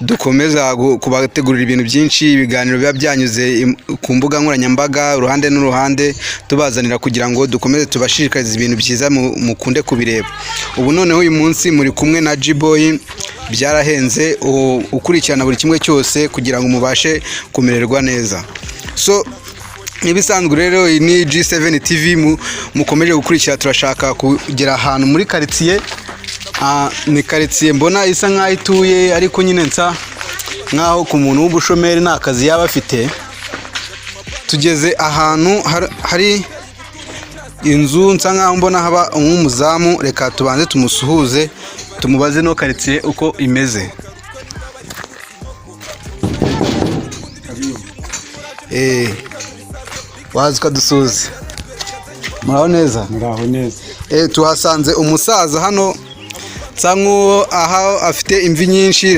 dukomeza kubategurira ibintu byinshi, ibiganiro biba byanyuze ku mbuga nkoranyambaga uruhande n'uruhande tubazanira kugira ngo dukomeze tubashishikarize ibintu byiza mukunde kubireba. Ubu noneho uyu munsi muri kumwe na G-Boy, byarahenze ukurikirana buri kimwe cyose kugira ngo mubashe kumererwa neza. So nibisanzwe rero ni G7 TV mukomeje gukurikira. Turashaka kugera ahantu muri quartier, ni quartier mbona isa nkaho ituye ariko nyine nsa nkaho ku muntu w'ubushomeri nta kazi yaba afite. Tugeze ahantu hari inzu nsa nkaho mbona haba nk'umuzamu. Reka tubanze tumusuhuze tumubaze no quartier uko imeze. Wazi kadusuze. Muraho neza? Muraho neza. Tuhasanze umusaza hano nsa nkuwo aha afite imvi nyinshi.